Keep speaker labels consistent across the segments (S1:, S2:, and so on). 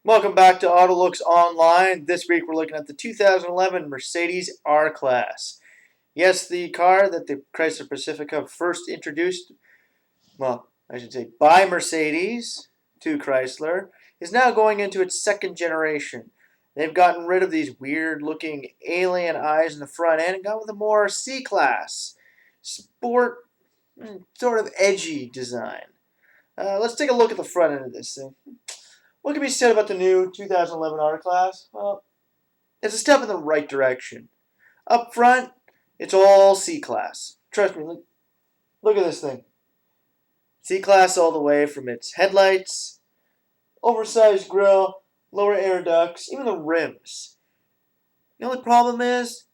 S1: Welcome back to AutoLooks Online. This week we're looking at the 2011 Mercedes R Class. Yes, the car that the Chrysler Pacifica first introduced, well, I should say by Mercedes to Chrysler, is now going into its second generation. They've gotten rid of these weird looking alien eyes in the front end and gone with a more C-Class, sport, sort of edgy design. Let's take a look at the front end of this thing. What can be said about the new 2011 R Class? Well, it's a step in the right direction. Up front, it's all C-Class. Trust me, look at this thing. C-Class all the way from its headlights, oversized grille, lower air ducts, even the rims. The only problem is,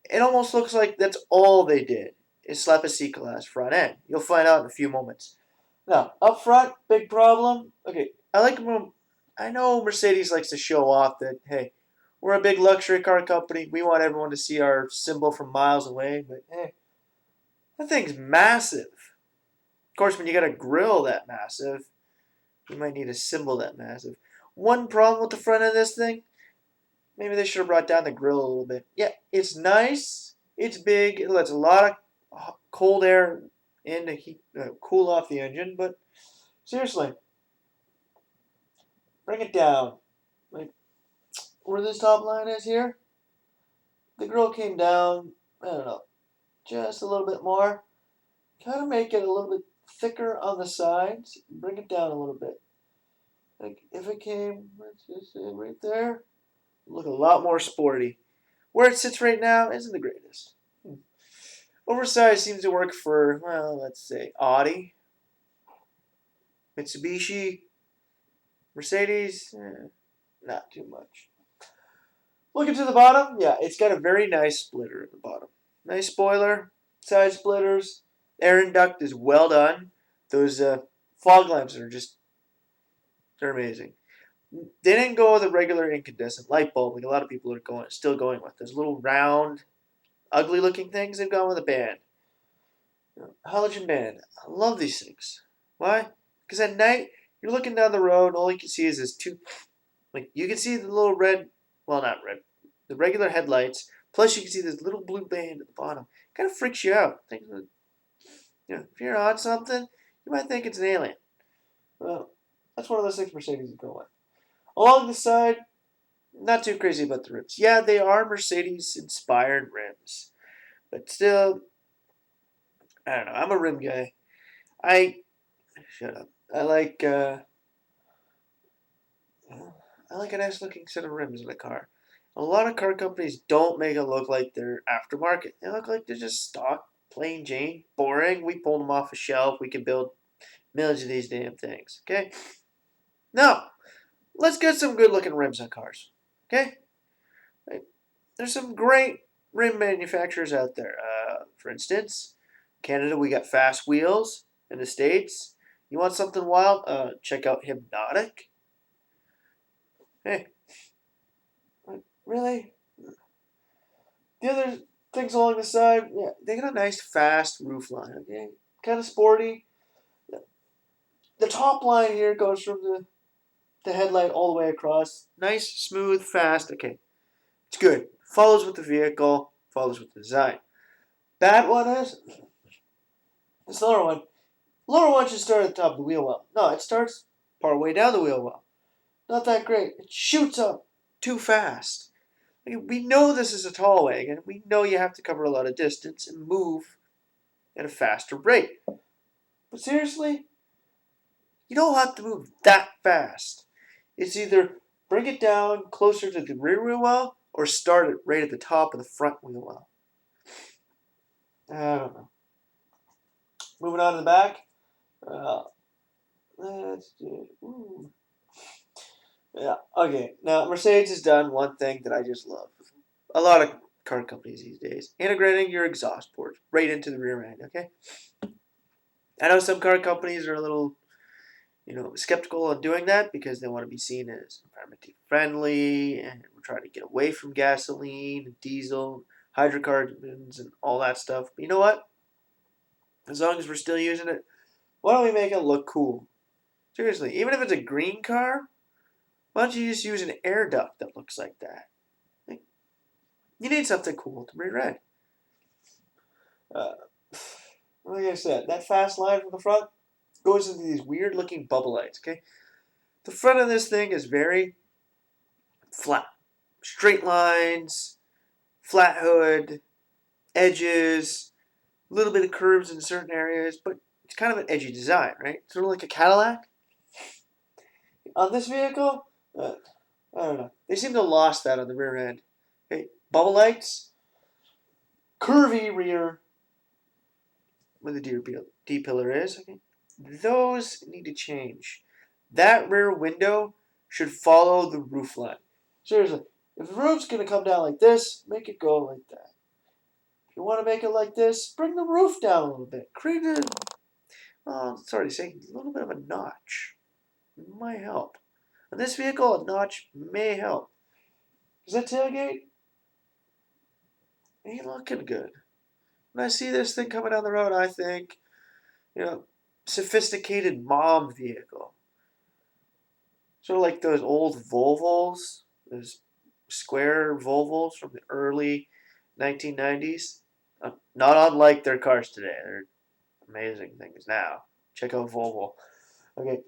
S1: it almost looks like that's all they did, is slap a C-Class front end. You'll find out in a few moments. Now, up front, big problem. Okay, I know Mercedes likes to show off that, hey, we're a big luxury car company. We want everyone to see our symbol from miles away. But, hey, that thing's massive. Of course, when you got a grill that massive, you might need a symbol that massive. One problem with the front of this thing, maybe they should have brought down the grill a little bit. Yeah, it's nice. It's big. It lets a lot of cold air in to cool off the engine. But seriously, bring it down. Like where this top line is here, the grill came down, I don't know, just a little bit more. Kind of make it a little bit thicker on the sides. Bring it down a little bit. Like if it came, let's just say right there, look a lot more sporty. Where it sits right now isn't the greatest. Oversized seems to work for, well, let's say Audi, Mitsubishi, Mercedes, not too much. Looking to the bottom, yeah, it's got a very nice splitter at the bottom. Nice spoiler, side splitters, air duct is well done. Those fog lamps are they're amazing. They didn't go with a regular incandescent light bulb like a lot of people are still going with. Those little round, ugly looking things, they've gone with a band. Halogen band. I love these things. Why? Because at night, you're looking down the road and all you can see is this you can see the little red, well, not red, the regular headlights, plus you can see this little blue band at the bottom. Kind of freaks you out. If you're on something, you might think it's an alien. Well, that's one of those things Mercedes is going with. Along the side, not too crazy about the rims. Yeah, they are Mercedes-inspired rims, but still, I don't know. I'm a rim guy. I shut up. I like a nice looking set of rims in a car. A lot of car companies don't make it look like they're aftermarket. They look like they're just stock, plain Jane, boring. We pulled them off a shelf. We can build millions of these damn things. Okay? Now, let's get some good looking rims on cars. Okay? There's some great rim manufacturers out there. For instance, Canada, we got Fast Wheels. In the States, you want something wild? Check out Hypnotic. Hey, really? The other things along the side, yeah, they got a nice fast roof line, okay? Kind of sporty. The top line here goes from the headlight all the way across. Nice, smooth, fast, okay. It's good. Follows with the vehicle, follows with the design. Bad one is, this lower one. Lower one should start at the top of the wheel well. No, it starts part way down the wheel well. Not that great. It shoots up too fast. We know this is a tall wagon. We know you have to cover a lot of distance and move at a faster rate. But seriously, you don't have to move that fast. It's either bring it down closer to the rear wheel well or start it right at the top of the front wheel well. I don't know. Moving on to the back. Let's do. Ooh. Yeah, okay. Now, Mercedes has done one thing that I just love. A lot of car companies these days. Integrating your exhaust ports right into the rear end, okay? I know some car companies are a little, skeptical on doing that because they want to be seen as environmentally friendly and we're trying to get away from gasoline, diesel, hydrocarbons, and all that stuff. But you know what? As long as we're still using it, why don't we make it look cool? Seriously, even if it's a green car, Why don't you just use an air duct that looks like that? Like, you need something cool to rear end. Uh, like I said, that fast line from the front goes into these weird looking bubble lights, okay? The front of this thing is very flat. Straight lines, flat hood, edges, a little bit of curves in certain areas, but it's kind of an edgy design, right? Sort of like a Cadillac. On this vehicle, I don't know. They seem to have lost that on the rear end. Okay, bubble lights, curvy rear, where the D pillar is. Okay, those need to change. That rear window should follow the roof line. Seriously, if the roof's gonna come down like this, make it go like that. If you want to make it like this, bring the roof down a little bit. Create a, well, sorry to say, a little bit of a notch. It might help. On this vehicle, a notch may help. Does that tailgate? Ain't looking good. When I see this thing coming down the road, I think, sophisticated mom vehicle. Sort of like those old Volvos, those square Volvos from the early 1990s. Not unlike their cars today. They're amazing things now. Check out Volvo. Okay,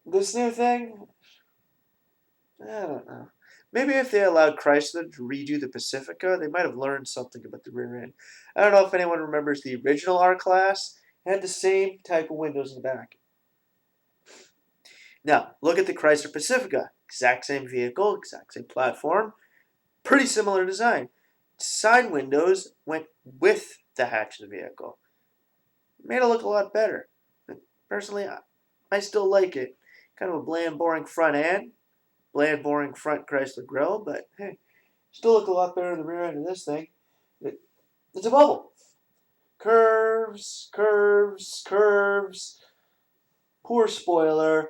S1: this new thing, I don't know. Maybe if they allowed Chrysler to redo the Pacifica, they might have learned something about the rear end. I don't know if anyone remembers the original R-Class. It had the same type of windows in the back. Now, look at the Chrysler Pacifica. Exact same vehicle, exact same platform, pretty similar design. Side windows went with the hatch of the vehicle. Made it look a lot better. Personally, I still like it. Kind of a bland, boring front end. Bland, boring front Chrysler grill, but hey, still look a lot better than the rear end of this thing. It's a bubble. Curves, curves, curves. Poor spoiler.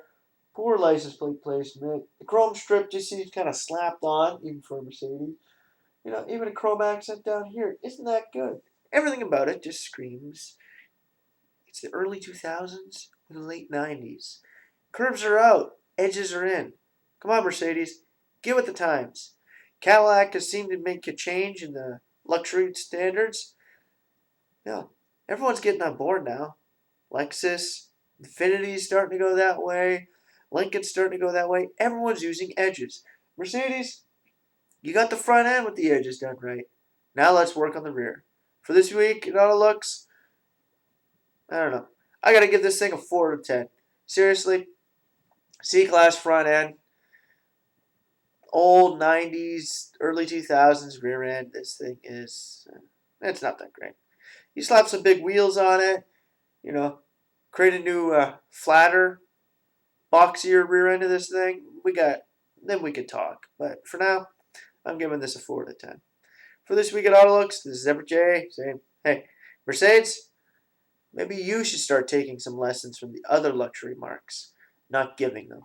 S1: Poor license plate placement. The chrome strip just seems kind of slapped on, even for a Mercedes. Even a chrome accent down here. Isn't that good? Everything about it just screams. It's the early 2000s or the late 90s. Curves are out. Edges are in. Come on, Mercedes. Get with the times. Cadillac has seemed to make a change in the luxury standards. Yeah, everyone's getting on board now. Lexus, Infinity's starting to go that way. Lincoln's starting to go that way. Everyone's using edges. Mercedes, you got the front end with the edges done right. Now let's work on the rear. For this week in AutoLooks, I don't know. I gotta give this thing a 4 out of 10. Seriously, C-Class front end, old 90s, early 2000s rear end. This thing is, it's not that great. You slap some big wheels on it, create a new flatter, boxier rear end of this thing. Then we could talk. But for now, I'm giving this a 4 out of 10. For this week at AutoLooks, this is Everett J saying, hey, Mercedes, maybe you should start taking some lessons from the other luxury marques, not giving them.